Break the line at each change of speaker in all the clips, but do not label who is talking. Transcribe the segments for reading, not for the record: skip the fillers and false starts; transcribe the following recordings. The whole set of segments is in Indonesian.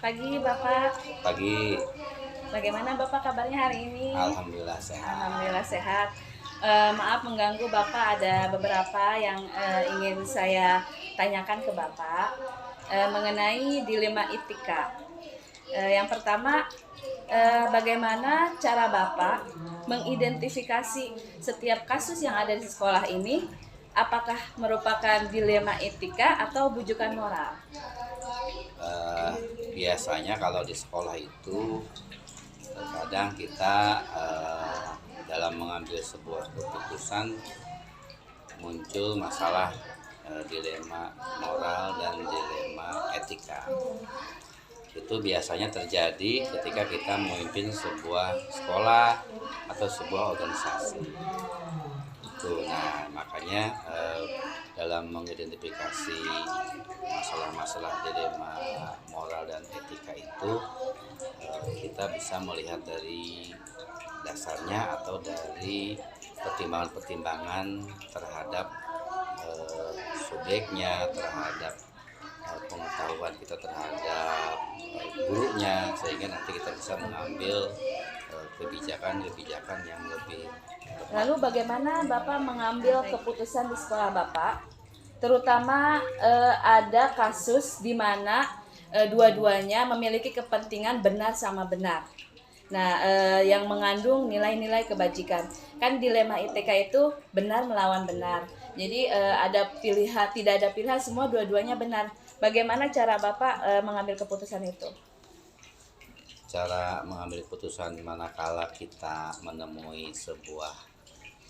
Pagi Bapak,
Pagi,
bagaimana Bapak kabarnya hari ini?
alhamdulillah sehat.
Alhamdulillah sehat. Maaf mengganggu Bapak, ada beberapa yang ingin saya tanyakan ke Bapak mengenai dilema etika. Yang pertama, bagaimana cara Bapak mengidentifikasi setiap kasus yang ada di sekolah ini? Apakah merupakan dilema etika atau bujukan moral?
Eh, Biasanya kalau di sekolah itu terkadang kita dalam mengambil sebuah keputusan muncul masalah dilema moral dan dilema etika. Itu biasanya terjadi ketika kita memimpin sebuah sekolah atau sebuah organisasi. Nah, makanya dalam mengidentifikasi masalah-masalah dilema moral dan etika itu kita bisa melihat dari dasarnya atau dari pertimbangan-pertimbangan terhadap subjeknya, terhadap pengetahuan kita terhadap gurunya, sehingga nanti kita bisa mengambil kebijakan-kebijakan yang lebih tepat.
Lalu bagaimana Bapak mengambil keputusan di sekolah Bapak? Terutama ada kasus di mana dua-duanya memiliki kepentingan benar sama benar. Nah, yang mengandung nilai-nilai kebajikan. Kan dilema ITK itu benar melawan benar. Jadi ada pilihan, tidak ada pilihan, semua dua-duanya benar. Bagaimana cara Bapak mengambil keputusan itu?
Cara mengambil keputusan manakala kita menemui sebuah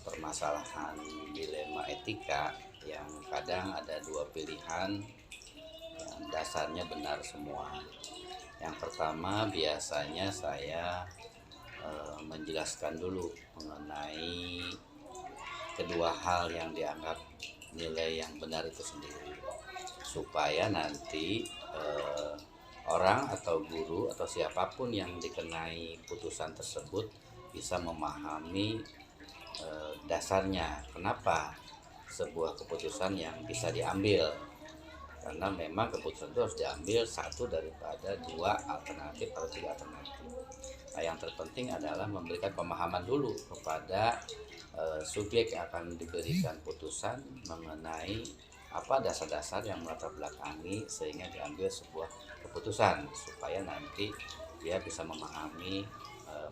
permasalahan dilema etika yang kadang ada dua pilihan yang dasarnya benar semua. Yang pertama biasanya saya menjelaskan dulu mengenai kedua hal yang dianggap nilai yang benar itu sendiri, supaya nanti orang atau guru atau siapapun yang dikenai putusan tersebut bisa memahami dasarnya kenapa sebuah keputusan yang bisa diambil, karena memang keputusan itu harus diambil satu daripada dua alternatif atau tiga alternatif. Nah, yang terpenting adalah memberikan pemahaman dulu kepada subjek yang akan diberikan putusan mengenai apa dasar-dasar yang melatar belakangi sehingga diambil sebuah keputusan, supaya nanti dia bisa memahami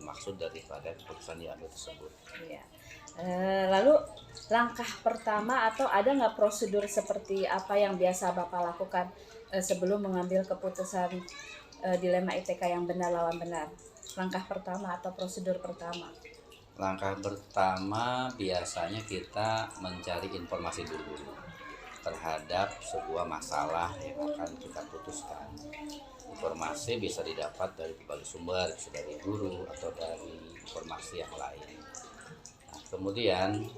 maksud daripada keputusan diambil tersebut.
Ya. Lalu langkah pertama atau ada nggak prosedur seperti apa yang biasa Bapak lakukan sebelum mengambil keputusan dilema ITK yang benar lawan benar? Langkah pertama atau prosedur pertama?
Langkah pertama biasanya kita mencari informasi dulu terhadap sebuah masalah yang akan kita putuskan. Informasi bisa didapat dari berbagai sumber, bisa dari guru atau dari informasi yang lain. Nah, kemudian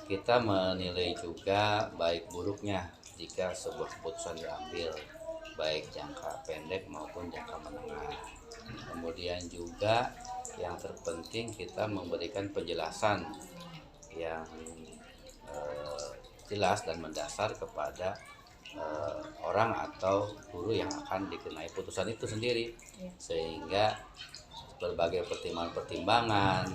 kita menilai juga baik buruknya jika sebuah keputusan diambil, baik jangka pendek maupun jangka menengah. Kemudian juga yang terpenting kita memberikan penjelasan yang jelas dan mendasar kepada orang atau guru yang akan dikenai putusan itu sendiri, sehingga berbagai pertimbangan-pertimbangan,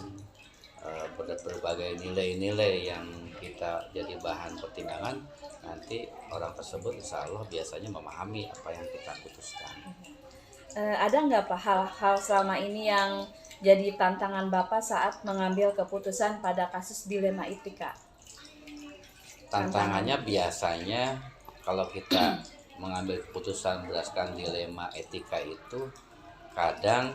berbagai nilai-nilai yang kita jadi bahan pertimbangan, nanti orang tersebut insya Allah biasanya memahami apa yang kita putuskan.
Ada nggak Pak hal-hal selama ini yang jadi tantangan Bapak saat mengambil keputusan pada kasus dilema etika?
Tantangannya biasanya kalau kita mengambil keputusan berdasarkan dilema etika itu kadang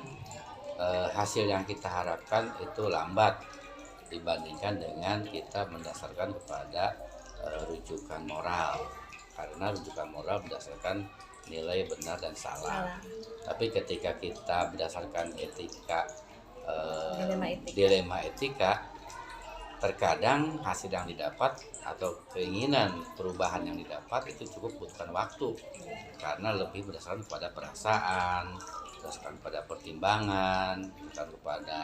hasil yang kita harapkan itu lambat dibandingkan dengan kita mendasarkan kepada rujukan moral, karena rujukan moral berdasarkan nilai benar dan salah. Tapi ketika kita berdasarkan etika, dilema etika, terkadang hasil yang didapat atau keinginan perubahan yang didapat itu cukup butuhkan waktu, karena lebih berdasarkan pada perasaan, berdasarkan pada pertimbangan, berdasarkan kepada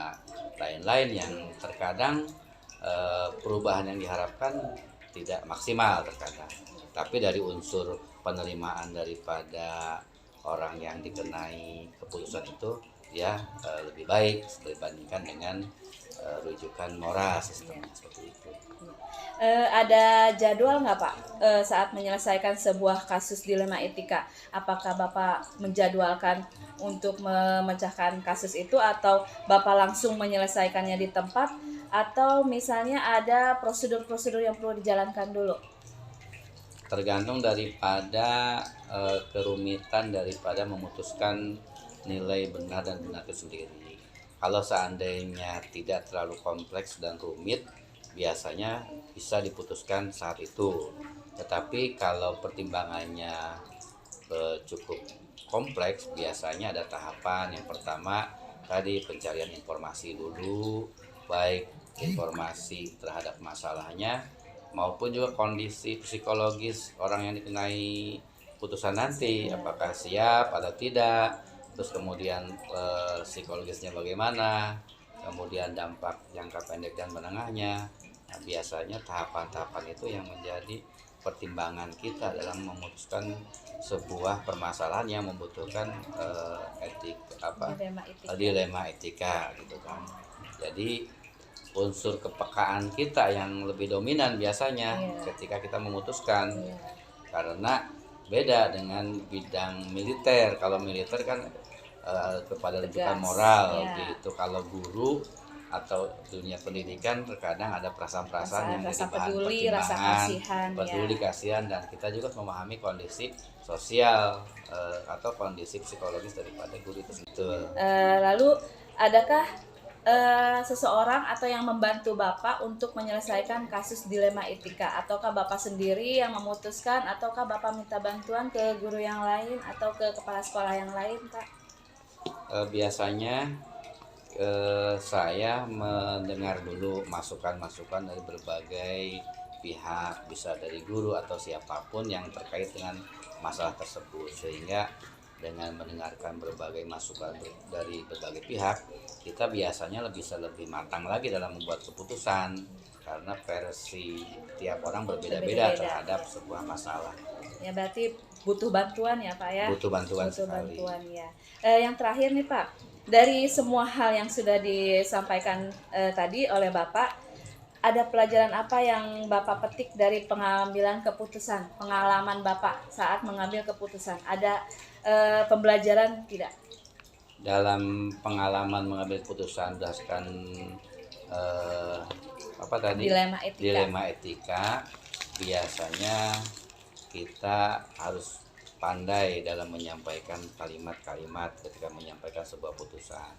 lain-lain yang terkadang perubahan yang diharapkan tidak maksimal terkadang. Tapi dari unsur penerimaan daripada orang yang dikenai keputusan itu ya lebih baik dibandingkan dengan rujukan moral sistemnya seperti itu.
Ada jadwal nggak Pak saat menyelesaikan sebuah kasus dilema etika? Apakah Bapak menjadwalkan untuk memecahkan kasus itu atau Bapak langsung menyelesaikannya di tempat atau misalnya ada prosedur-prosedur yang perlu dijalankan dulu?
Tergantung daripada kerumitan daripada memutuskan nilai benar dan benar itu sendiri. Kalau seandainya tidak terlalu kompleks dan rumit, biasanya bisa diputuskan saat itu. Tetapi kalau pertimbangannya cukup kompleks, biasanya ada tahapan. Yang pertama tadi pencarian informasi dulu, baik informasi terhadap masalahnya maupun juga kondisi psikologis orang yang dikenai putusan nanti, apakah siap atau tidak, terus kemudian psikologisnya bagaimana, kemudian dampak jangka pendek dan menengahnya. Nah, biasanya tahapan-tahapan itu yang menjadi pertimbangan kita dalam memutuskan sebuah permasalahan yang membutuhkan dilema etika gitu kan. Jadi unsur kepekaan kita yang lebih dominan biasanya ketika kita memutuskan, karena beda dengan bidang militer. Kalau militer kan kepada rujukan moral gitu. Kalau guru atau dunia pendidikan terkadang ada perasaan-perasaan yang menjadi bahan pertimbangan, peduli, kasihan, dan kita juga memahami kondisi sosial atau kondisi psikologis daripada guru itu sendiri.
Lalu adakah seseorang atau yang membantu Bapak untuk menyelesaikan kasus dilema etika, ataukah Bapak sendiri yang memutuskan, ataukah Bapak minta bantuan ke guru yang lain atau ke kepala sekolah yang lain, Pak?
Biasanya saya mendengar dulu masukan-masukan dari berbagai pihak, bisa dari guru atau siapapun yang terkait dengan masalah tersebut, sehingga dengan mendengarkan berbagai masukan dari berbagai pihak, kita biasanya bisa lebih matang lagi dalam membuat keputusan, karena versi tiap orang berbeda-beda terhadap sebuah masalah.
Ya berarti butuh bantuan ya Pak ya?
Butuh bantuan
ya. Yang terakhir nih Pak, dari semua hal yang sudah disampaikan tadi oleh Bapak, ada pelajaran apa yang Bapak petik dari pengambilan keputusan, pengalaman Bapak saat mengambil keputusan? Ada pembelajaran tidak?
Dalam pengalaman mengambil keputusan berdasarkan dilema etika, biasanya kita harus pandai dalam menyampaikan kalimat-kalimat ketika menyampaikan sebuah putusan.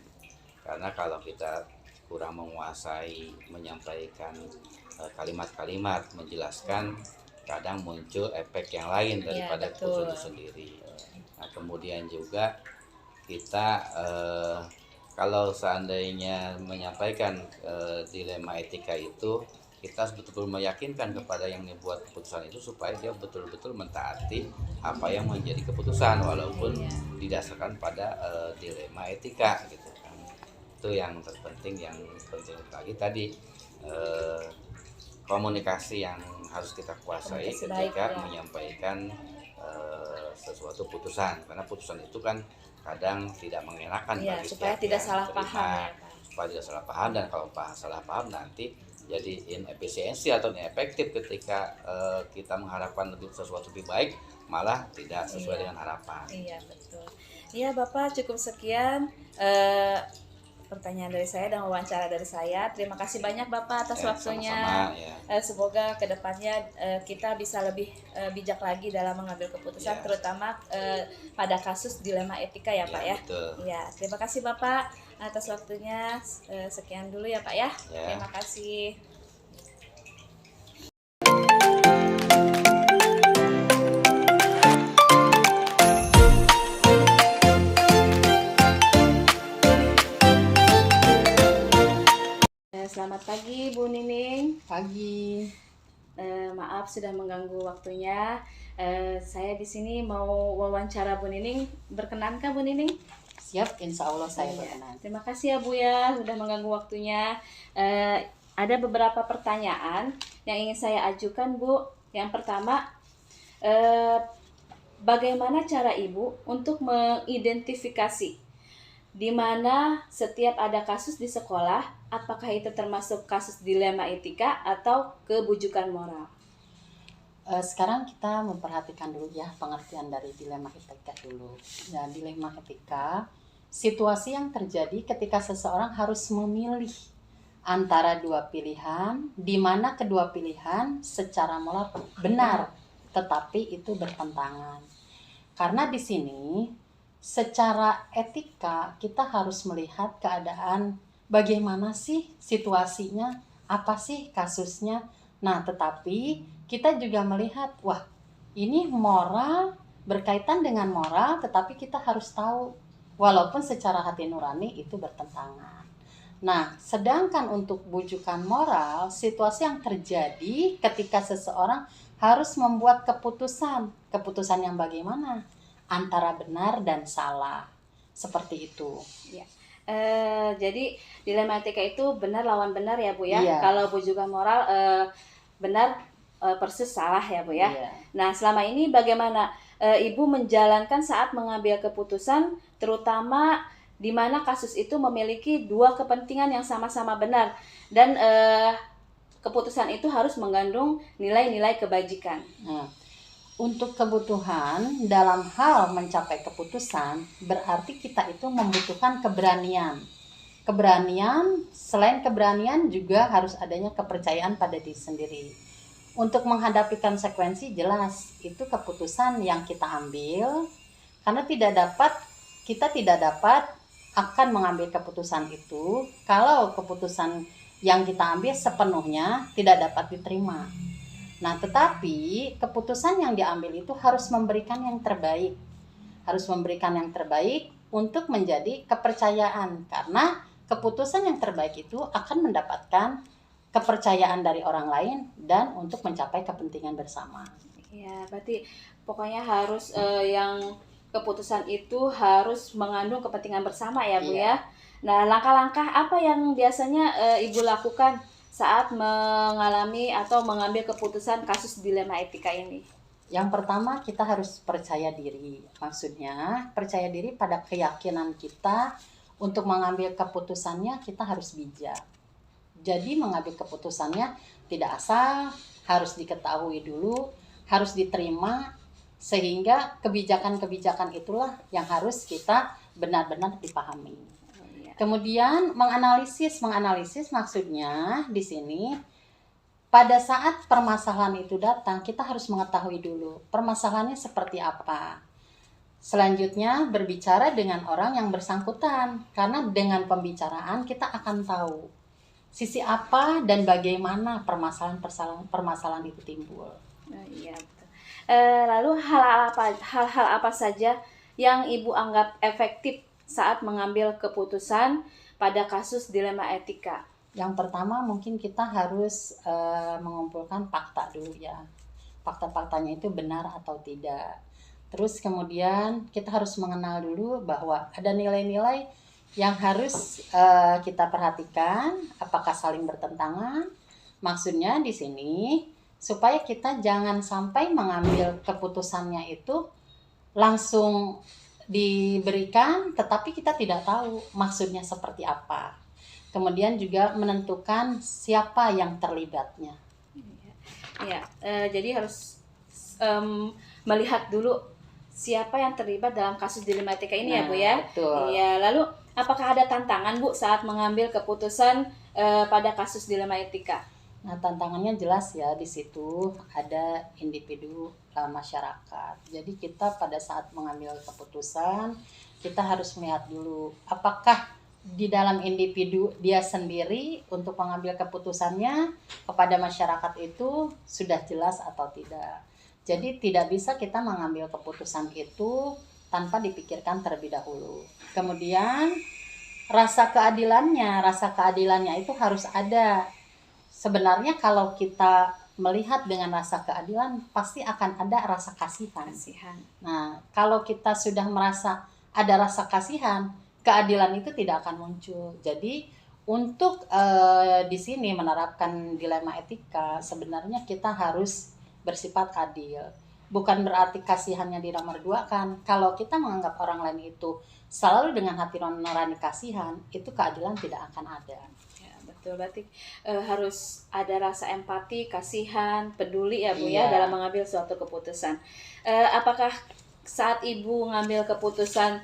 Karena kalau kita kurang menguasai menyampaikan kalimat-kalimat menjelaskan, kadang muncul efek yang lain daripada keputusan itu sendiri. Nah, kemudian juga kita kalau seandainya menyampaikan dilema etika itu, kita harus betul-betul meyakinkan kepada yang membuat keputusan itu supaya dia betul-betul mentaati apa yang menjadi keputusan walaupun didasarkan pada dilema etika gitu kan. Itu yang terpenting, yang penting lagi tadi komunikasi yang harus kita kuasai ketika menyampaikan sesuatu putusan, karena putusan itu kan kadang tidak mengenakan bagi
supaya tidak salah paham
supaya tidak salah paham, dan kalau salah paham nanti jadi inefisiensi atau inefektif ketika kita mengharapkan sesuatu lebih baik malah tidak sesuai dengan harapan.
Iya betul. Iya Bapak, cukup sekian pertanyaan dari saya dan wawancara dari saya. Terima kasih banyak Bapak atas waktunya.
Sama-sama,
semoga kedepannya kita bisa lebih bijak lagi dalam mengambil keputusan, terutama pada kasus dilema etika ya Pak ya.
Betul.
Ya, terima kasih Bapak atas waktunya. Sekian dulu ya Pak ya. Terima kasih. Selamat pagi Bu Nining.
Pagi.
Maaf sudah mengganggu waktunya. Saya di sini mau wawancara Bu Nining. Berkenankah Bu Nining?
Siap, insya Allah saya berkenan.
Terima kasih ya Bu ya sudah mengganggu waktunya. Ada beberapa pertanyaan yang ingin saya ajukan Bu. Yang pertama, bagaimana cara Ibu untuk mengidentifikasi di mana setiap ada kasus di sekolah, apakah itu termasuk kasus dilema etika atau kebujukan moral?
Sekarang kita memperhatikan dulu ya pengertian dari dilema etika dulu. Ya, dilema etika, situasi yang terjadi ketika seseorang harus memilih antara dua pilihan, di mana kedua pilihan secara moral benar, tetapi itu bertentangan. Karena di sini secara etika kita harus melihat keadaan bagaimana sih situasinya, apa sih kasusnya. Nah, tetapi kita juga melihat, wah, ini moral, berkaitan dengan moral, tetapi kita harus tahu, walaupun secara hati nurani itu bertentangan. Nah, sedangkan untuk bujukan moral, situasi yang terjadi ketika seseorang harus membuat keputusan yang bagaimana? Antara benar dan salah, seperti itu.
Ya. Jadi dilema etika itu benar lawan benar ya Bu ya.
Iya.
Kalau bujukan moral benar persis salah ya Bu ya.
Iya.
Nah, selama ini bagaimana Ibu menjalankan saat mengambil keputusan, terutama di mana kasus itu memiliki dua kepentingan yang sama-sama benar dan keputusan itu harus mengandung nilai-nilai kebajikan.
Nah, untuk kebutuhan dalam hal mencapai keputusan berarti kita itu membutuhkan keberanian. Keberanian, selain keberanian juga harus adanya kepercayaan pada diri sendiri. Untuk menghadapi konsekuensi jelas itu keputusan yang kita ambil, karena kita tidak dapat akan mengambil keputusan itu kalau keputusan yang kita ambil sepenuhnya tidak dapat diterima. Nah, tetapi keputusan yang diambil itu harus memberikan yang terbaik. Harus memberikan yang terbaik untuk menjadi kepercayaan. Karena keputusan yang terbaik itu akan mendapatkan kepercayaan dari orang lain dan untuk mencapai kepentingan bersama.
Ya, berarti pokoknya harus yang keputusan itu harus mengandung kepentingan bersama ya Bu
Iya.
ya. Nah, langkah-langkah apa yang biasanya Ibu lakukan saat mengalami atau mengambil keputusan kasus dilema etika ini?
Yang pertama kita harus percaya diri. Maksudnya percaya diri pada keyakinan kita untuk mengambil keputusannya kita harus bijak. Jadi mengambil keputusannya tidak asal, harus diketahui dulu, harus diterima, sehingga kebijakan-kebijakan itulah yang harus kita benar-benar dipahami. Kemudian menganalisis maksudnya di sini pada saat permasalahan itu datang kita harus mengetahui dulu permasalahannya seperti apa. Selanjutnya berbicara dengan orang yang bersangkutan karena dengan pembicaraan kita akan tahu sisi apa dan bagaimana permasalahan itu timbul.
Iya betul. Lalu hal-hal apa saja yang Ibu anggap efektif saat mengambil keputusan pada kasus dilema etika?
Yang pertama mungkin kita harus mengumpulkan fakta dulu ya. Fakta-faktanya itu benar atau tidak. Terus kemudian kita harus mengenal dulu bahwa ada nilai-nilai yang harus kita perhatikan, apakah saling bertentangan. Maksudnya di sini supaya kita jangan sampai mengambil keputusannya itu langsung diberikan tetapi kita tidak tahu maksudnya seperti apa. Kemudian juga menentukan siapa yang terlibatnya.
Ya, jadi harus melihat dulu siapa yang terlibat dalam kasus dilema etika ini ya Bu ya.
Betul.
Iya, lalu apakah ada tantangan Bu saat mengambil keputusan pada kasus dilema etika?
Nah, tantangannya jelas ya, di situ ada individu masyarakat. Jadi kita pada saat mengambil keputusan, kita harus melihat dulu apakah di dalam individu dia sendiri untuk mengambil keputusannya kepada masyarakat itu sudah jelas atau tidak. Jadi tidak bisa kita mengambil keputusan itu tanpa dipikirkan terlebih dahulu. Kemudian rasa keadilannya itu harus ada. Sebenarnya kalau kita melihat dengan rasa keadilan pasti akan ada rasa kasihan. Nah, kalau kita sudah merasa ada rasa kasihan, keadilan itu tidak akan muncul. Jadi untuk di sini menerapkan dilema etika sebenarnya kita harus bersifat adil. bukan berarti kasihannya di nomor dua kan. Kalau kita menganggap orang lain itu selalu dengan hati nurani kasihan, itu keadilan tidak akan ada.
Ya, betul. Berarti harus ada rasa empati, kasihan, peduli ya Bu
Iya.
ya dalam mengambil suatu keputusan. Apakah saat Ibu ngambil keputusan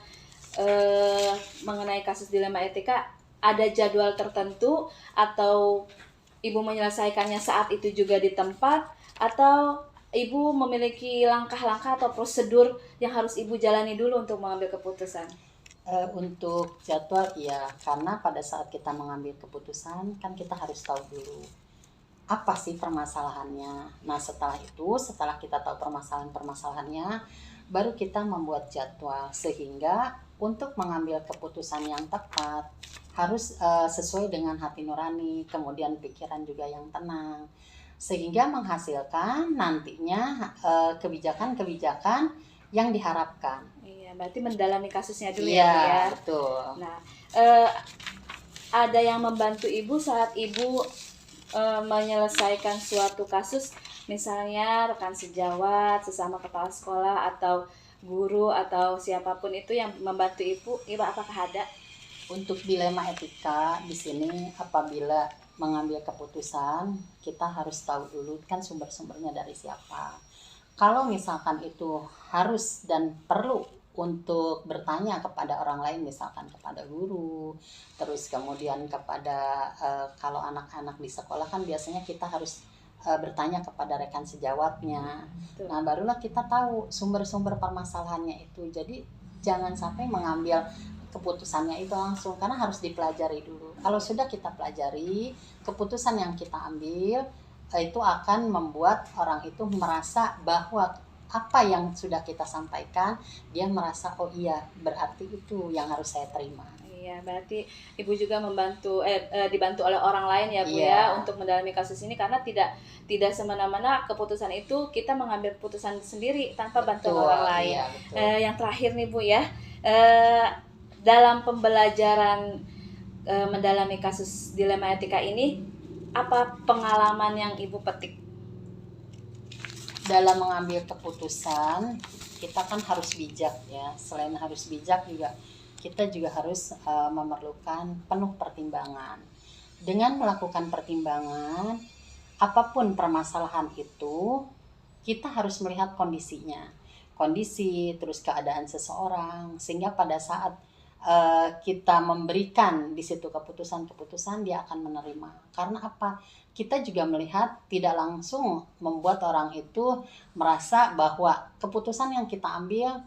mengenai kasus dilema etika ada jadwal tertentu atau Ibu menyelesaikannya saat itu juga di tempat, atau Ibu memiliki langkah-langkah atau prosedur yang harus Ibu jalani dulu untuk mengambil keputusan?
Untuk jadwal ya, karena pada saat kita mengambil keputusan kan kita harus tahu dulu apa sih permasalahannya. Nah setelah itu, setelah kita tahu permasalahannya, baru kita membuat jadwal, sehingga untuk mengambil keputusan yang tepat harus sesuai dengan hati nurani, kemudian pikiran juga yang tenang, sehingga menghasilkan nantinya kebijakan-kebijakan yang diharapkan.
Iya, berarti mendalami kasusnya dulu ya Bu
Iya,
ya.
betul.
Nah, ada yang membantu Ibu saat Ibu menyelesaikan suatu kasus, misalnya rekan sejawat, sesama kepala sekolah, atau guru, atau siapapun itu yang membantu Ibu apakah ada?
Untuk dilema etika di sini, apabila mengambil keputusan, kita harus tahu dulu kan sumber-sumbernya dari siapa. Kalau misalkan itu harus dan perlu untuk bertanya kepada orang lain, misalkan kepada guru, terus kemudian kepada kalau anak-anak di sekolah kan biasanya kita harus bertanya kepada rekan sejawatnya.
Betul.
Nah barulah kita tahu sumber-sumber permasalahannya itu. Jadi jangan sampai mengambil keputusannya itu langsung, karena harus dipelajari dulu. Kalau sudah kita pelajari, keputusan yang kita ambil itu akan membuat orang itu merasa bahwa apa yang sudah kita sampaikan, dia merasa oh iya, berarti itu yang harus saya terima.
Iya, berarti Ibu juga membantu dibantu oleh orang lain ya Bu
Iya.
ya untuk mendalami kasus ini, karena tidak semena-mena keputusan itu kita mengambil keputusan sendiri tanpa bantuan
Betul,
orang lain.
iya, betul.
Yang terakhir nih Bu ya, dalam pembelajaran mendalami kasus dilema etika ini, apa pengalaman yang Ibu petik?
Dalam mengambil keputusan, kita kan harus bijak ya. Selain harus bijak juga, kita juga harus memerlukan penuh pertimbangan. Dengan melakukan pertimbangan, apapun permasalahan itu, kita harus melihat kondisinya. Kondisi, terus keadaan seseorang, sehingga pada saat kita memberikan di situ keputusan-keputusan, dia akan menerima. Karena apa? Kita juga melihat tidak langsung membuat orang itu merasa bahwa keputusan yang kita ambil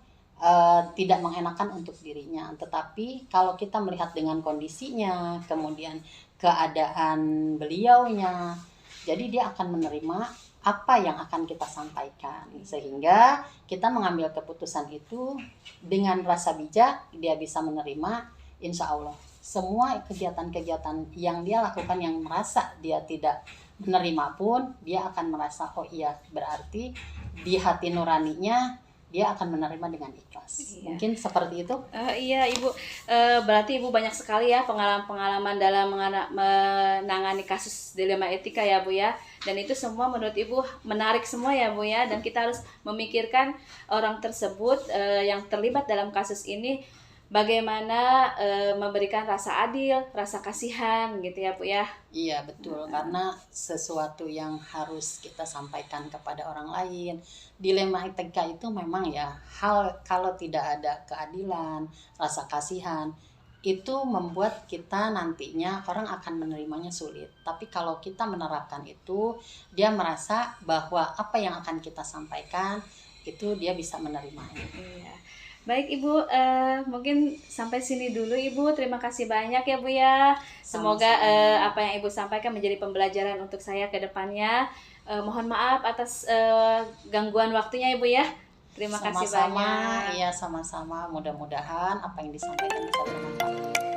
tidak mengenakan untuk dirinya. Tetapi kalau kita melihat dengan kondisinya, kemudian keadaan beliaunya, jadi dia akan menerima apa yang akan kita sampaikan, sehingga kita mengambil keputusan itu dengan rasa bijak, dia bisa menerima. Insya Allah semua kegiatan-kegiatan yang dia lakukan yang merasa dia tidak menerima pun, dia akan merasa oh iya, berarti di hati nuraninya dia akan menerima dengan ikhlas.
Iya.
Mungkin seperti itu.
Iya Ibu, berarti Ibu banyak sekali ya pengalaman-pengalaman dalam menangani kasus dilema etika ya Bu ya. Dan itu semua menurut Ibu menarik semua ya Bu ya. Dan kita harus memikirkan orang tersebut yang terlibat dalam kasus ini, bagaimana memberikan rasa adil, rasa kasihan gitu ya Bu ya.
Iya betul, karena sesuatu yang harus kita sampaikan kepada orang lain. Dilema etika itu memang ya, hal kalau tidak ada keadilan, rasa kasihan, itu membuat kita nantinya orang akan menerimanya sulit. Tapi kalau kita menerapkan itu, dia merasa bahwa apa yang akan kita sampaikan itu dia bisa menerimanya.
Iya. Baik Ibu, mungkin sampai sini dulu Ibu. Terima kasih banyak ya Bu ya. Semoga
Sama-sama.
apa yang Ibu sampaikan menjadi pembelajaran untuk saya ke depannya. Mohon maaf atas gangguan waktunya Ibu ya. Terima kasih
Sama-sama,
banyak.
iya sama-sama. Mudah-mudahan apa yang disampaikan bisa bermanfaat.